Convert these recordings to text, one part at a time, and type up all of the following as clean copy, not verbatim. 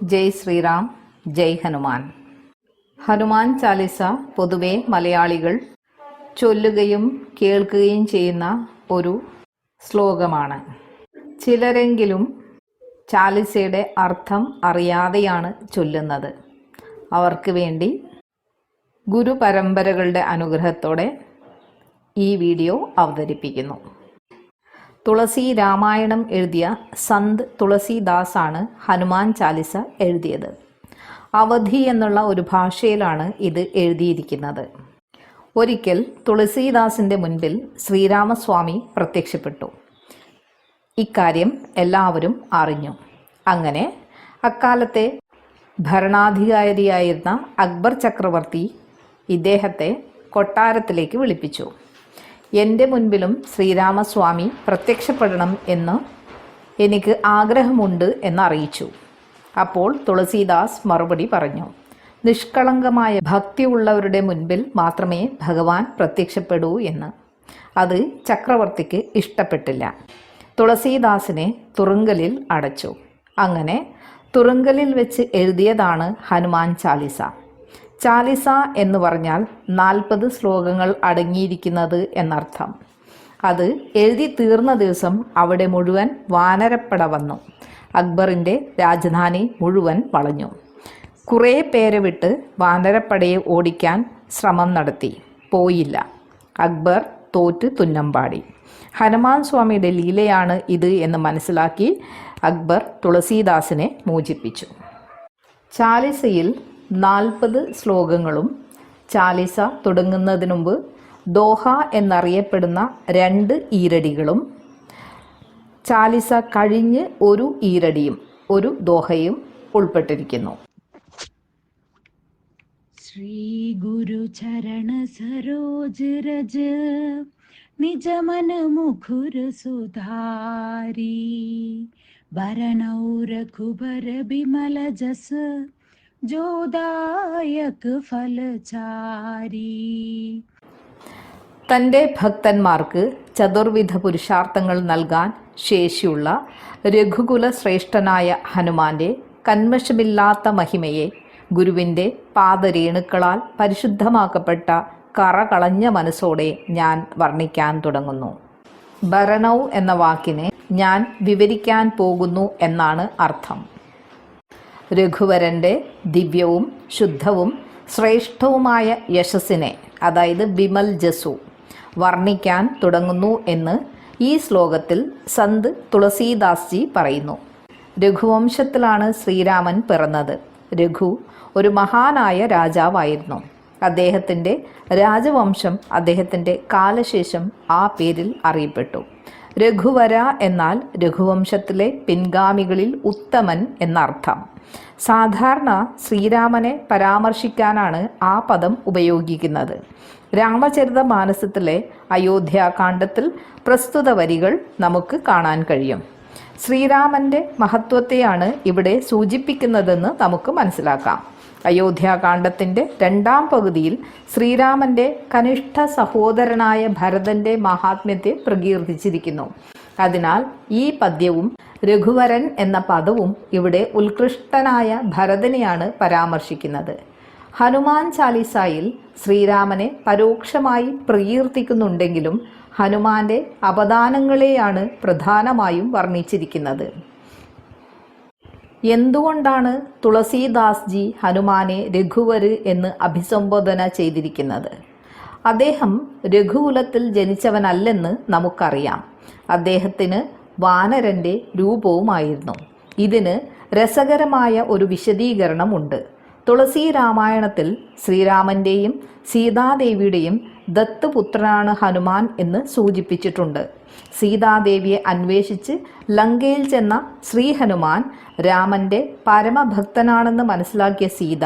ജയ് ശ്രീറാം, ജയ് ഹനുമാൻ. ഹനുമാൻ ചാലിസ പൊതുവെ മലയാളികൾ ചൊല്ലുകയും കേൾക്കുകയും ചെയ്യുന്ന ഒരു ശ്ലോകമാണ്. ചിലരെങ്കിലും ചാലിസയുടെ അർത്ഥം അറിയാതെയാണ് ചൊല്ലുന്നത്. അവർക്ക് വേണ്ടി ഗുരുപരമ്പരകളുടെ അനുഗ്രഹത്തോടെ ഈ വീഡിയോ അവതരിപ്പിക്കുന്നു. തുളസി രാമായണം എഴുതിയ സന്ത് തുളസീദാസാണ് ഹനുമാൻ ചാലിസ എഴുതിയത്. അവധി എന്നുള്ള ഒരു ഭാഷയിലാണ് ഇത് എഴുതിയിരിക്കുന്നത്. ഒരിക്കൽ തുളസീദാസിൻ്റെ മുൻപിൽ ശ്രീരാമസ്വാമി പ്രത്യക്ഷപ്പെട്ടു. ഇക്കാര്യം എല്ലാവരും അറിഞ്ഞു. അങ്ങനെ അക്കാലത്തെ ഭരണാധികാരിയായിരുന്ന അക്ബർ ചക്രവർത്തി ഇദ്ദേഹത്തെ കൊട്ടാരത്തിലേക്ക് വിളിപ്പിച്ചു. എൻ്റെ മുൻപിലും ശ്രീരാമസ്വാമി പ്രത്യക്ഷപ്പെടണം എന്ന് എനിക്ക് ആഗ്രഹമുണ്ട് എന്നറിയിച്ചു. അപ്പോൾ തുളസീദാസ് മറുപടി പറഞ്ഞു, നിഷ്കളങ്കമായ ഭക്തിയുള്ളവരുടെ മുൻപിൽ മാത്രമേ ഭഗവാൻ പ്രത്യക്ഷപ്പെടൂ എന്ന്. അത് ചക്രവർത്തിക്ക് ഇഷ്ടപ്പെട്ടില്ല. തുളസീദാസിനെ തുറുങ്കലിൽ അടച്ചു. അങ്ങനെ തുറുങ്കലിൽ വെച്ച് എഴുതിയതാണ് ഹനുമാൻ ചാലിസ. ചാലിസ എന്ന് പറഞ്ഞാൽ 40 ശ്ലോകങ്ങൾ അടങ്ങിയിരിക്കുന്നത് എന്നർത്ഥം. അത് എഴുതി തീർന്ന ദിവസം അവിടെ മുഴുവൻ വാനരപ്പട വന്നു. അക്ബറിൻ്റെ രാജധാനി മുഴുവൻ വളഞ്ഞു. കുറേ പേരെ വിട്ട് വാനരപ്പടയെ ഓടിക്കാൻ ശ്രമം നടത്തി. പോയില്ല. അക്ബർ തോറ്റ് തുന്നമ്പാടി. ഹനുമാൻ സ്വാമിയുടെ ലീലയാണ് ഇത് എന്ന് മനസ്സിലാക്കി അക്ബർ തുളസീദാസിനെ മോചിപ്പിച്ചു. ചാലിസയിൽ 40 ശ്ലോകങ്ങളും ചാലിസ തുടങ്ങുന്നതിന് മുമ്പ് ദോഹ എന്നറിയപ്പെടുന്ന 2 ഈരടികളും ചാലിസ കഴിഞ്ഞ് ഒരു ഈരടിയും ഒരു ദോഹയും ഉൾപ്പെട്ടിരിക്കുന്നു. ശ്രീ ഗുരു ചരണ സരോജ രജ നിജമന മുഖുര സുധാരി ഭരണൗ രഘുബര ബിമല ജസ ജോദായക് ഫലചാരി. തൻ്റെ ഭക്തന്മാർക്ക് ചതുർവിധ പുരുഷാർത്ഥങ്ങൾ നൽകാൻ ശേഷിയുള്ള രഘുകുല ശ്രേഷ്ഠനായ ഹനുമാന്റെ കന്മഷമില്ലാത്ത മഹിമയെ ഗുരുവിൻ്റെ പാദരേണുക്കളാൽ പരിശുദ്ധമാക്കപ്പെട്ട കറകളഞ്ഞ മനസ്സോടെ ഞാൻ വർണ്ണിക്കാൻ തുടങ്ങുന്നു. ഭരണൗ എന്ന വാക്കിനെ ഞാൻ വിവരിക്കാൻ പോകുന്നു എന്നാണ് അർത്ഥം. രഘുവരൻ്റെ ദിവ്യവും ശുദ്ധവും ശ്രേഷ്ഠവുമായ യശസ്സിനെ, അതായത് ബിമൽ ജസു, വർണ്ണിക്കാൻ തുടങ്ങുന്നു എന്ന് ഈ ശ്ലോകത്തിൽ സന്ത് തുളസീദാസ് ജി പറയുന്നു. രഘുവംശത്തിലാണ് ശ്രീരാമൻ പിറന്നത്. രഘു ഒരു മഹാനായ രാജാവായിരുന്നു. അദ്ദേഹത്തിൻ്റെ രാജവംശം അദ്ദേഹത്തിൻ്റെ കാലശേഷം ആ പേരിൽ അറിയപ്പെട്ടു. രഘുവര എന്നാൽ രഘുവംശത്തിലെ പിൻഗാമികളിൽ ഉത്തമൻ എന്നർത്ഥം. സാധാരണ ശ്രീരാമനെ പരാമർശിക്കാനാണ് ആ പദം ഉപയോഗിക്കുന്നത്. രാമചരിതമാനസത്തിലെ അയോധ്യാകാണ്ഡത്തിൽ പ്രസ്തുത വരികൾ നമുക്ക് കാണാൻ കഴിയും. ശ്രീരാമൻ്റെ മഹത്വത്തെയാണ് ഇവിടെ സൂചിപ്പിക്കുന്നതെന്ന് നമുക്ക് മനസ്സിലാക്കാം. അയോധ്യാകാണ്ഡത്തിൻ്റെ 2ാം പകുതിയിൽ ശ്രീരാമൻ്റെ കനിഷ്ഠ സഹോദരനായ ഭരതൻ്റെ മഹാത്മ്യത്തെ പ്രകീർത്തിച്ചിരിക്കുന്നു. അതിനാൽ ഈ പദ്യവും രഘുവരൻ എന്ന പദവും ഇവിടെ ഉത്കൃഷ്ടനായ ഭരതനെയാണ് പരാമർശിക്കുന്നത്. ഹനുമാൻ ചാലിസായിൽ ശ്രീരാമനെ പരോക്ഷമായി പ്രകീർത്തിക്കുന്നുണ്ടെങ്കിലും ഹനുമാന്റെ അപദാനങ്ങളെയാണ് പ്രധാനമായും വർണ്ണിച്ചിരിക്കുന്നത്. എന്തുകൊണ്ടാണ് തുളസീദാസ് ജി ഹനുമാനെ രഘുവര് എന്ന് അഭിസംബോധന ചെയ്തിരിക്കുന്നത്? അദ്ദേഹം രഘുകുലത്തിൽ ജനിച്ചവനല്ലെന്ന് നമുക്കറിയാം. അദ്ദേഹത്തിന് വാനരൻ്റെ രൂപവുമായിരുന്നു. ഇതിന് രസകരമായ ഒരു വിശദീകരണമുണ്ട്. തുളസി രാമായണത്തിൽ ശ്രീരാമൻ്റെയും സീതാദേവിയുടെയും ദത്തുപുത്രനാണ് ഹനുമാൻ എന്ന് സൂചിപ്പിച്ചിട്ടുണ്ട്. സീതാദേവിയെ അന്വേഷിച്ച് ലങ്കയിൽ ചെന്ന ശ്രീ ഹനുമാൻ രാമൻ്റെ പരമഭക്തനാണെന്ന് മനസ്സിലാക്കിയ സീത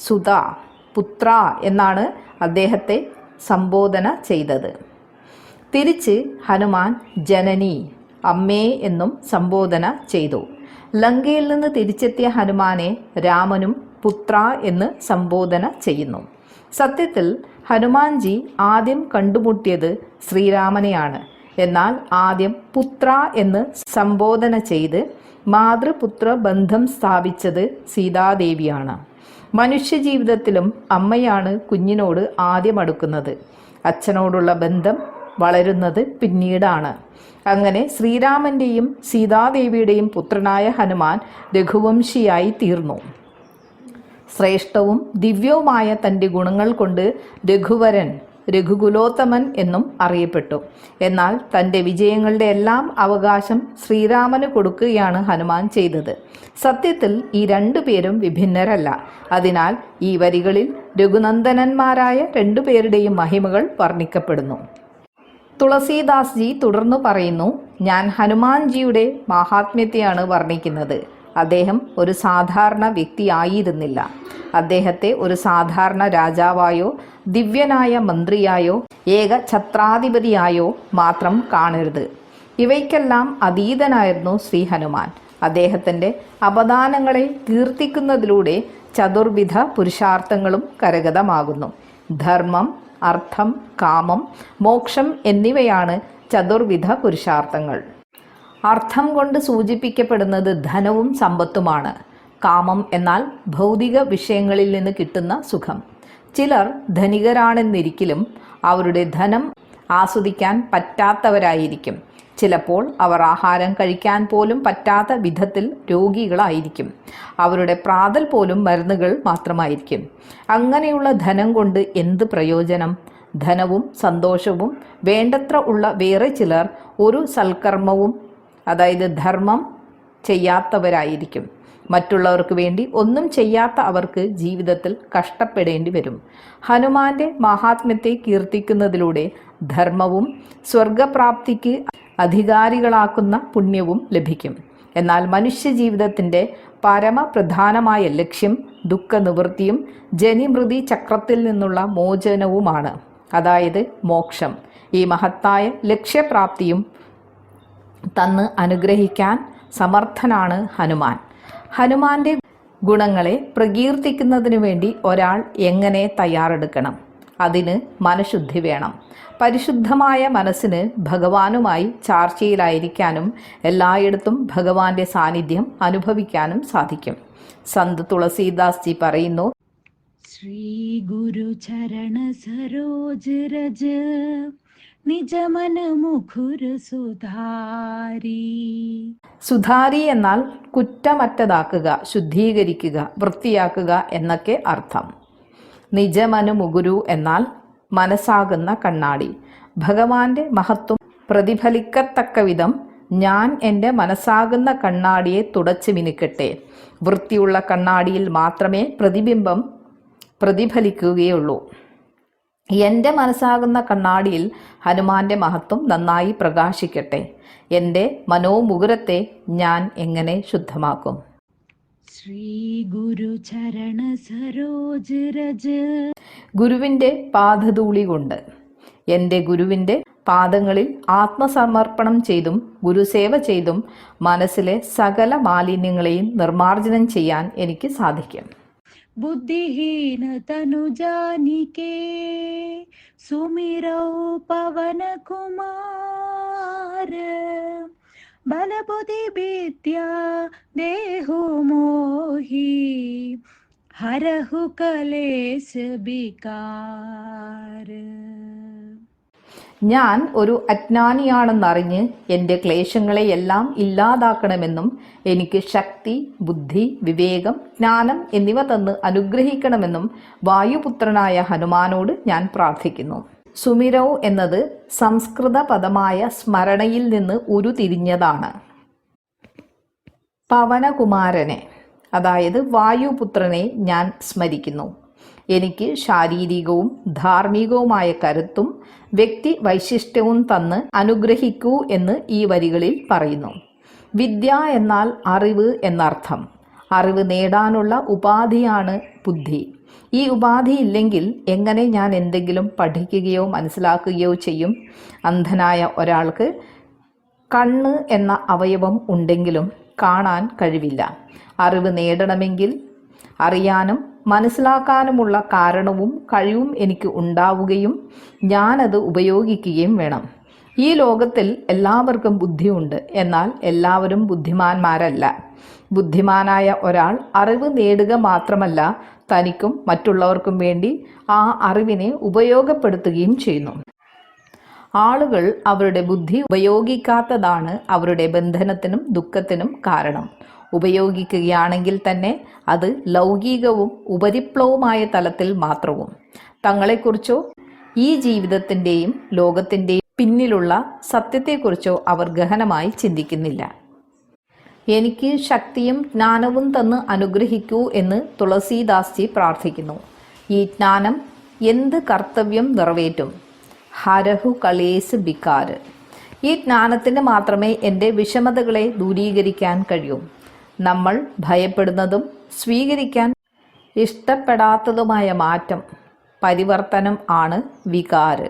സുത, പുത്ര എന്നാണ് അദ്ദേഹത്തെ സംബോധന ചെയ്തത്. തിരിച്ച് ഹനുമാൻ ജനനി, അമ്മേ എന്നും സംബോധന ചെയ്തു. ലങ്കയിൽ നിന്ന് തിരിച്ചെത്തിയ ഹനുമാനെ രാമനും പുത്ര എന്ന് സംബോധന ചെയ്യുന്നു. സത്യത്തിൽ ഹനുമാൻജി ആദ്യം കണ്ടുമുട്ടിയത് ശ്രീരാമനെയാണ്. എന്നാൽ ആദ്യം പുത്ര എന്ന് സംബോധന ചെയ്ത് മാതൃപുത്ര ബന്ധം സ്ഥാപിച്ചത് സീതാദേവിയാണ്. മനുഷ്യജീവിതത്തിലും അമ്മയാണ് കുഞ്ഞിനോട് ആദ്യം അടുക്കുന്നത്. അച്ഛനോടുള്ള ബന്ധം വളരുന്നത് പിന്നീടാണ്. അങ്ങനെ ശ്രീരാമൻ്റെയും സീതാദേവിയുടെയും പുത്രനായ ഹനുമാൻ രഘുവംശിയായി തീർന്നു. ശ്രേഷ്ഠവും ദിവ്യവുമായ തൻ്റെ ഗുണങ്ങൾ കൊണ്ട് രഘുവരൻ, രഘുകുലോത്തമൻ എന്നും അറിയപ്പെട്ടു. എന്നാൽ തൻ്റെ വിജയങ്ങളുടെ എല്ലാം അവകാശം ശ്രീരാമന് കൊടുക്കുകയാണ് ഹനുമാൻ ചെയ്തത്. സത്യത്തിൽ ഈ രണ്ടു പേരും വിഭിന്നരല്ല. അതിനാൽ ഈ വരികളിൽ രഘുനന്ദനന്മാരായ രണ്ടുപേരുടെയും മഹിമകൾ വർണ്ണിക്കപ്പെടുന്നു. തുളസീദാസ് ജി തുടർന്നു പറയുന്നു, ഞാൻ ഹനുമാൻജിയുടെ മാഹാത്മ്യത്തെയാണ് വർണ്ണിക്കുന്നത്. അദ്ദേഹം ഒരു സാധാരണ വ്യക്തിയായിരുന്നില്ല. അദ്ദേഹത്തെ ഒരു സാധാരണ രാജാവായോ ദിവ്യനായ മന്ത്രിയായോ ഏക ഛത്രാധിപതിയായോ മാത്രം കാണരുത്. ഇവയ്ക്കെല്ലാം അതീതനായിരുന്നു ശ്രീ ഹനുമാൻ. അദ്ദേഹത്തിൻ്റെ അപദാനങ്ങളെ കീർത്തിക്കുന്നതിലൂടെ ചതുർവിധ പുരുഷാർത്ഥങ്ങളും കരഗതമാകുന്നു. ധർമ്മം, അർത്ഥം, കാമം, മോക്ഷം എന്നിവയാണ് ചതുർവിധ പുരുഷാർത്ഥങ്ങൾ. അർത്ഥം കൊണ്ട് സൂചിപ്പിക്കപ്പെടുന്നത് ധനവും സമ്പത്തുമാണ്. കാമം എന്നാൽ ഭൗതിക വിഷയങ്ങളിൽ നിന്ന് കിട്ടുന്ന സുഖം. ചിലർ ധനികരാണെന്നിരിക്കലും അവരുടെ ധനം ആസ്വദിക്കാൻ പറ്റാത്തവരായിരിക്കും. ചിലപ്പോൾ അവർ ആഹാരം കഴിക്കാൻ പോലും പറ്റാത്ത വിധത്തിൽ രോഗികളായിരിക്കും. അവരുടെ പ്രാതൽ പോലും മരുന്നുകൾ മാത്രമായിരിക്കും. അങ്ങനെയുള്ള ധനം കൊണ്ട് എന്ത് പ്രയോജനം? ധനവും സന്തോഷവും വേണ്ടത്ര ഉള്ള വേറെ ചിലർ ഒരു സൽക്കർമ്മവും, അതായത് ധർമ്മം ചെയ്യാത്തവരായിരിക്കും. മറ്റുള്ളവർക്ക് വേണ്ടി ഒന്നും ചെയ്യാത്ത അവർക്ക് ജീവിതത്തിൽ കഷ്ടപ്പെടേണ്ടി വരും. ഹനുമാന്റെ മഹാത്മ്യത്തെ കീർത്തിക്കുന്നതിലൂടെ ധർമ്മവും സ്വർഗപ്രാപ്തിക്ക് അധികാരികളാക്കുന്ന പുണ്യവും ലഭിക്കും. എന്നാൽ മനുഷ്യജീവിതത്തിൻ്റെ പരമപ്രധാനമായ ലക്ഷ്യം ദുഃഖനിവൃത്തിയും ജനിമൃതി ചക്രത്തിൽ നിന്നുള്ള മോചനവുമാണ്, അതായത് മോക്ഷം. ഈ മഹത്തായ ലക്ഷ്യപ്രാപ്തിയും തന്ന് അനുഗ്രഹിക്കാൻ സമർത്ഥനാണ് ഹനുമാൻ. ഹനുമാന്റെ ഗുണങ്ങളെ പ്രകീർത്തിക്കുന്നതിനു വേണ്ടി ഒരാൾ എങ്ങനെ തയ്യാറെടുക്കണം? അതിന് മനഃശുദ്ധി വേണം. പരിശുദ്ധമായ മനസ്സിന് ഭഗവാനുമായി ചാർച്ചയിലായിരിക്കാനും എല്ലായിടത്തും ഭഗവാന്റെ സാന്നിധ്യം അനുഭവിക്കാനും സാധിക്കും. സന്ത് തുളസീദാസ് ജി പറയുന്നു, ശ്രീ ഗുരു ചരണ സരോജ് രജ് നിജമന മുഖുർ സുധാരി. സുധാരി എന്നാൽ കുറ്റമറ്റതാക്കുക, ശുദ്ധീകരിക്കുക, വൃത്തിയാക്കുക എന്നൊക്കെ അർത്ഥം. നിജമനു മുകുരു എന്നാൽ മനസ്സാകുന്ന കണ്ണാടി. ഭഗവാന്റെ മഹത്വം പ്രതിഫലിക്കത്തക്ക വിധം ഞാൻ എൻ്റെ മനസ്സാകുന്ന കണ്ണാടിയെ തുടച്ചു മിനുക്കട്ടെ. വൃത്തിയുള്ള കണ്ണാടിയിൽ മാത്രമേ പ്രതിബിംബം പ്രതിഫലിക്കുകയുള്ളൂ. എൻ്റെ മനസ്സാകുന്ന കണ്ണാടിയിൽ ഹനുമാന്റെ മഹത്വം നന്നായി പ്രകാശിക്കട്ടെ. എൻ്റെ മനോമുകുരത്തെ ഞാൻ എങ്ങനെ ശുദ്ധമാക്കും? ശ്രീ ഗുരു ചരണ സരോജ് രജ്. ഗുരുവിൻ്റെ പാദധൂളി കൊണ്ട്, എൻ്റെ ഗുരുവിൻ്റെ പാദങ്ങളിൽ ആത്മസമർപ്പണം ചെയ്തും ഗുരുസേവ ചെയ്തും മനസ്സിലെ സകല മാലിന്യങ്ങളെയും നിർമ്മാർജ്ജനം ചെയ്യാൻ എനിക്ക് സാധിക്കും. ബുദ്ധിഹീന തനു ജാനികേ സുമിരൗ പവന കുമാര ബലബുദ്ധി വിദ്യ ദേഹു മോഹി ഹരഹു കലേശ വികാര. ഞാൻ ഒരു അജ്ഞാനിയാണെന്നറിഞ്ഞ് എൻ്റെ ക്ലേശങ്ങളെയെല്ലാം ഇല്ലാതാക്കണമെന്നും എനിക്ക് ശക്തി, ബുദ്ധി, വിവേകം, ജ്ഞാനം എന്നിവ തന്ന് അനുഗ്രഹിക്കണമെന്നും വായുപുത്രനായ ഹനുമാനോട് ഞാൻ പ്രാർത്ഥിക്കുന്നു. സുമിരൗ എന്നത് സംസ്കൃത പദമായ സ്മരണയിൽ നിന്ന് ഉരുതിരിഞ്ഞതാണ്. പവനകുമാരനെ, അതായത് വായുപുത്രനെ ഞാൻ സ്മരിക്കുന്നു. എനിക്ക് ശാരീരികവും ധാർമ്മികവുമായ കരുത്തും വ്യക്തി വൈശിഷ്ട്യവും തന്ന് അനുഗ്രഹിക്കൂ എന്ന് ഈ വരികളിൽ പറയുന്നു. വിദ്യ എന്നാൽ അറിവ് എന്നർത്ഥം. അറിവ് നേടാനുള്ള ഉപാധിയാണ് ബുദ്ധി. ഈ ഉപാധി ഇല്ലെങ്കിൽ എങ്ങനെ ഞാൻ എന്തെങ്കിലും പഠിക്കുകയോ മനസ്സിലാക്കുകയോ ചെയ്യും? അന്ധനായ ഒരാൾക്ക് കണ്ണ് എന്ന അവയവം ഉണ്ടെങ്കിലും കാണാൻ കഴിവില്ല. അറിവ് നേടണമെങ്കിൽ അറിയാനും മനസ്സിലാക്കാനുമുള്ള കാരണവും കഴിവും എനിക്ക് ഉണ്ടാവുകയും ഞാനത് ഉപയോഗിക്കുകയും വേണം. ഈ ലോകത്തിൽ എല്ലാവർക്കും ബുദ്ധിയുണ്ട്, എന്നാൽ എല്ലാവരും ബുദ്ധിമാന്മാരല്ല. ബുദ്ധിമാനായ ഒരാൾ അറിവ് നേടുക മാത്രമല്ല, തനിക്കും മറ്റുള്ളവർക്കും വേണ്ടി ആ അറിവിനെ ഉപയോഗപ്പെടുത്തുകയും ചെയ്യുന്നു. ആളുകൾ അവരുടെ ബുദ്ധി ഉപയോഗിക്കാത്തതാണ് അവരുടെ ബന്ധനത്തിനും ദുഃഖത്തിനും കാരണം. ഉപയോഗിക്കുകയാണെങ്കിൽ തന്നെ അത് ലൗകികവും ഉപരിപ്ലവമായ തലത്തിൽ മാത്രവും. തങ്ങളെക്കുറിച്ചോ ഈ ജീവിതത്തിൻ്റെയും ലോകത്തിൻ്റെയും പിന്നിലുള്ള സത്യത്തെക്കുറിച്ചോ അവർ ഗഹനമായി ചിന്തിക്കുന്നില്ല. എനിക്ക് ശക്തിയും ജ്ഞാനവും തന്ന് അനുഗ്രഹിക്കൂ എന്ന് തുളസീദാസ്ജി പ്രാർത്ഥിക്കുന്നു. ഈ ജ്ഞാനം എന്ത് കർത്തവ്യം നിറവേറ്റും? ഹരഹു കളേസ് ബിക്കാര്. ഈ ജ്ഞാനത്തിന് മാത്രമേ എൻ്റെ വിഷമതകളെ ദൂരീകരിക്കാൻ കഴിയൂ. നമ്മൾ ഭയപ്പെടുന്നതും സ്വീകരിക്കാൻ ഇഷ്ടപ്പെടാത്തതുമായ മാറ്റം, പരിവർത്തനം ആണ് വികാര്.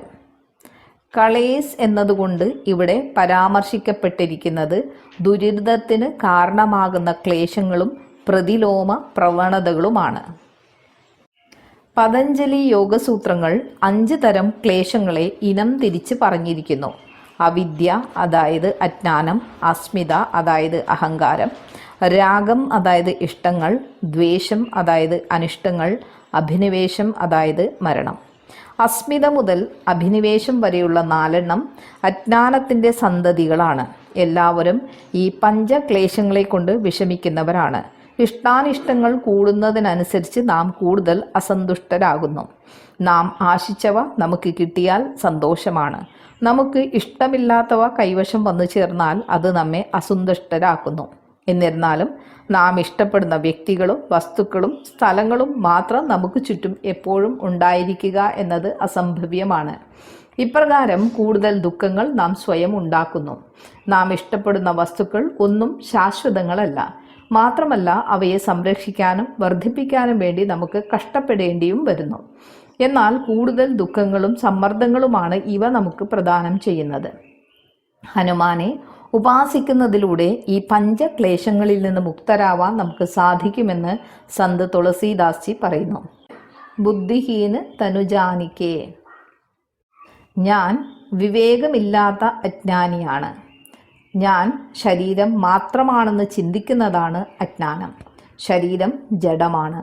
കളേസ് എന്നതുകൊണ്ട് ഇവിടെ പരാമർശിക്കപ്പെട്ടിരിക്കുന്നത് ദുരിതത്തിന് കാരണമാകുന്ന ക്ലേശങ്ങളും പ്രതിലോമ പ്രവണതകളുമാണ്. പതഞ്ജലി യോഗസൂത്രങ്ങൾ 5 തരം ക്ലേശങ്ങളെ ഇനം തിരിച്ച് പറഞ്ഞിരിക്കുന്നു. അവിദ്യ, അതായത് അജ്ഞാനം; അസ്മിത, അതായത് അഹങ്കാരം; രാഗം, അതായത് ഇഷ്ടങ്ങൾ; ദ്വേഷം, അതായത് അനിഷ്ടങ്ങൾ; അഭിനിവേശം, അതായത് മരണം. അസ്മിത മുതൽ അഭിനിവേശം വരെയുള്ള 4 അജ്ഞാനത്തിൻ്റെ സന്തതികളാണ്. എല്ലാവരും ഈ പഞ്ചക്ലേശങ്ങളെ കൊണ്ട് വിഷമിക്കുന്നവരാണ്. ഇഷ്ടാനിഷ്ടങ്ങൾ കൂടുന്നതിനനുസരിച്ച് നാം കൂടുതൽ അസന്തുഷ്ടരാകുന്നു. നാം ആശിച്ചവ നമുക്ക് കിട്ടിയാൽ സന്തോഷമാണ്. നമുക്ക് ഇഷ്ടമില്ലാത്തവ കൈവശം വന്നു ചേർന്നാൽ അത് നമ്മെ അസന്തുഷ്ടരാക്കുന്നു. എന്നിരുന്നാലും നാം ഇഷ്ടപ്പെടുന്ന വ്യക്തികളും വസ്തുക്കളും സ്ഥലങ്ങളും മാത്രം നമുക്ക് ചുറ്റും എപ്പോഴും ഉണ്ടായിരിക്കുക എന്നത് അസംഭവ്യമാണ്. ഇപ്രകാരം കൂടുതൽ ദുഃഖങ്ങൾ നാം സ്വയം ഉണ്ടാക്കുന്നു. നാം ഇഷ്ടപ്പെടുന്ന വസ്തുക്കൾ ഒന്നും ശാശ്വതങ്ങളല്ല. മാത്രമല്ല, അവയെ സംരക്ഷിക്കാനും വർദ്ധിപ്പിക്കാനും വേണ്ടി നമുക്ക് കഷ്ടപ്പെടേണ്ടിയും വരുന്നു. എന്നാൽ കൂടുതൽ ദുഃഖങ്ങളും സമ്മർദ്ദങ്ങളുമാണ് ഇവ നമുക്ക് പ്രദാനം ചെയ്യുന്നത്. ഹനുമാനെ ഉപാസിക്കുന്നതിലൂടെ ഈ പഞ്ചക്ലേശങ്ങളിൽ നിന്ന് മുക്തരാവാൻ നമുക്ക് സാധിക്കുമെന്ന് സന്ത് തുളസീദാസ്ജി പറയുന്നു. ബുദ്ധിഹീന് തനുജാനിക്കേ. ഞാൻ വിവേകമില്ലാത്ത അജ്ഞാനിയാണ്. ഞാൻ ശരീരം മാത്രമാണെന്ന് ചിന്തിക്കുന്നതാണ് അജ്ഞാനം. ശരീരം ജഡമാണ്.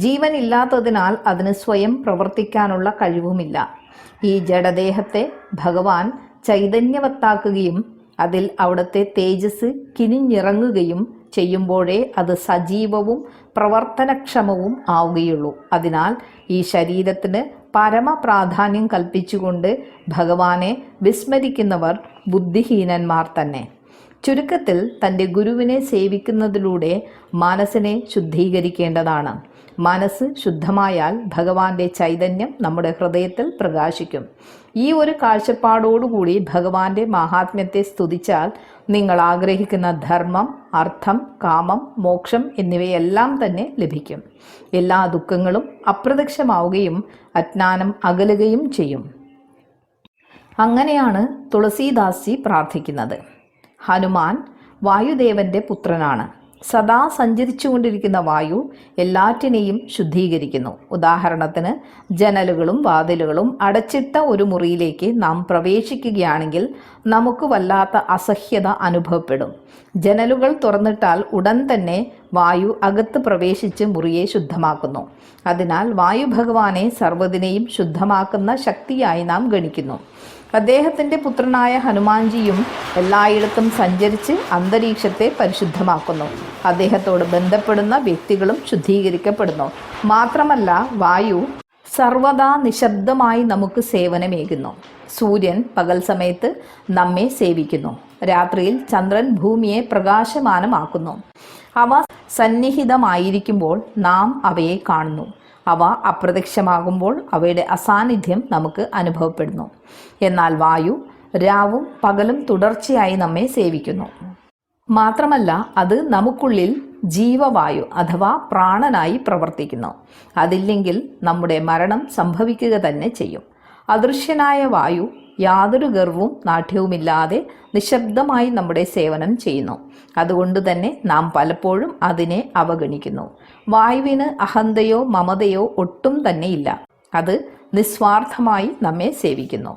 ജീവനില്ലാത്തതിനാൽ അതിന് സ്വയം പ്രവർത്തിക്കാനുള്ള കഴിവുമില്ല. ഈ ജഡദേഹത്തെ ഭഗവാൻ ചൈതന്യവത്താക്കുകയും അതിൽ അവിടുത്തെ തേജസ് കിനിഞ്ഞിറങ്ങുകയും ചെയ്യുമ്പോഴേ അത് സജീവവും പ്രവർത്തനക്ഷമവും ആവുകയുള്ളൂ. അതിനാൽ ഈ ശരീരത്തിന് പരമപ്രാധാന്യം കൽപ്പിച്ചുകൊണ്ട് ഭഗവാനെ വിസ്മരിക്കുന്നവർ ബുദ്ധിഹീനന്മാർ തന്നെ. ചുരുക്കത്തിൽ തൻ്റെ ഗുരുവിനെ സേവിക്കുന്നതിലൂടെ മനസ്സിനെ ശുദ്ധീകരിക്കേണ്ടതാണ്. മനസ്സ് ശുദ്ധമായാൽ ഭഗവാന്റെ ചൈതന്യം നമ്മുടെ ഹൃദയത്തിൽ പ്രകാശിക്കും. ഈ ഒരു കാഴ്ചപ്പാടോടുകൂടി ഭഗവാന്റെ മാഹാത്മ്യത്തെ സ്തുതിച്ചാൽ നിങ്ങൾ ആഗ്രഹിക്കുന്ന ധർമ്മം, അർത്ഥം, കാമം, മോക്ഷം എന്നിവയെല്ലാം തന്നെ ലഭിക്കും. എല്ലാ ദുഃഖങ്ങളും അപ്രത്യക്ഷമാവുകയും അജ്ഞാനം അകലുകയും ചെയ്യും. അങ്ങനെയാണ് തുളസീദാസ്ജി പ്രാർത്ഥിക്കുന്നത്. ഹനുമാൻ വായുദേവന്റെ പുത്രനാണ്. സദാ സഞ്ചരിച്ചുകൊണ്ടിരിക്കുന്ന വായു എല്ലാറ്റിനെയും ശുദ്ധീകരിക്കുന്നു. ഉദാഹരണത്തിന്, ജനലുകളും വാതിലുകളും അടച്ചിട്ട ഒരു മുറിയിലേക്ക് നാം പ്രവേശിക്കുകയാണെങ്കിൽ നമുക്ക് വല്ലാത്ത അസഹ്യത അനുഭവപ്പെടും. ജനലുകൾ തുറന്നിട്ടാൽ ഉടൻ തന്നെ വായു അകത്ത് പ്രവേശിച്ച് മുറിയെ ശുദ്ധമാക്കുന്നു. അതിനാൽ വായു ഭഗവാനെ സർവ്വതിനെയും ശുദ്ധമാക്കുന്ന ശക്തിയായി നാം ഗണിക്കുന്നു. അദ്ദേഹത്തിൻ്റെ പുത്രനായ ഹനുമാൻജിയും എല്ലായിടത്തും സഞ്ചരിച്ച് അന്തരീക്ഷത്തെ പരിശുദ്ധമാക്കുന്നു. അദ്ദേഹത്തോട് ബന്ധപ്പെടുന്ന വ്യക്തികളും ശുദ്ധീകരിക്കപ്പെടുന്നു. മാത്രമല്ല, വായു സർവദാ നിശബ്ദമായി നമുക്ക് സേവനമേകുന്നു. സൂര്യൻ പകൽ സമയത്ത് നമ്മെ സേവിക്കുന്നു. രാത്രിയിൽ ചന്ദ്രൻ ഭൂമിയെ പ്രകാശമാനമാക്കുന്നു. അവ സന്നിഹിതമായിരിക്കുമ്പോൾ നാം അവയെ കാണുന്നു. അവ അപ്രത്യക്ഷമാകുമ്പോൾ അവയുടെ അസാന്നിധ്യം നമുക്ക് അനുഭവപ്പെടുന്നു. എന്നാൽ വായു രാവും പകലും തുടർച്ചയായി നമ്മെ സേവിക്കുന്നു. മാത്രമല്ല, അത് നമുക്കുള്ളിൽ ജീവവായു അഥവാ പ്രാണനായി പ്രവർത്തിക്കുന്നു. അതില്ലെങ്കിൽ നമ്മുടെ മരണം സംഭവിക്കുക തന്നെ ചെയ്യും. അദൃശ്യനായ വായു യാതൊരു ഗർവവും നാട്യവുമില്ലാതെ നിശബ്ദമായി നമ്മുടെ സേവനം ചെയ്യുന്നു. അതുകൊണ്ട് തന്നെ നാം പലപ്പോഴും അതിനെ അവഗണിക്കുന്നു. വായുവിന് അഹന്തയോ മമതയോ ഒട്ടും തന്നെയില്ല. അത് നിസ്വാർത്ഥമായി നമ്മെ സേവിക്കുന്നു.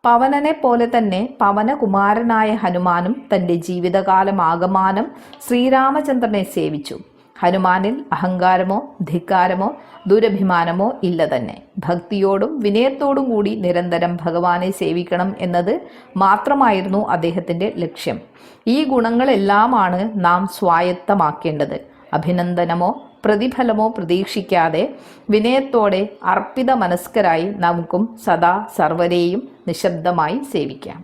പവനനെ പോലെ തന്നെ പവനകുമാരനായ ഹനുമാനും തൻ്റെ ജീവിതകാലമാകമാനം ശ്രീരാമചന്ദ്രനെ സേവിച്ചു. ഹനുമാനിൽ അഹങ്കാരമോ ധിക്കാരമോ ദുരഭിമാനമോ ഇല്ല തന്നെ. ഭക്തിയോടും വിനയത്തോടും കൂടി നിരന്തരം ഭഗവാനെ സേവിക്കണം എന്നത് മാത്രമായിരുന്നു അദ്ദേഹത്തിൻ്റെ ലക്ഷ്യം. ഈ ഗുണങ്ങളെല്ലാമാണ് നാം സ്വായത്തമാക്കേണ്ടത്. അഭിനന്ദനമോ പ്രതിഫലമോ പ്രതീക്ഷിക്കാതെ വിനയത്തോടെ അർപ്പിത മനസ്കരായി നമുക്കും സദാ സർവരെയും നിശബ്ദമായി സേവിക്കാം.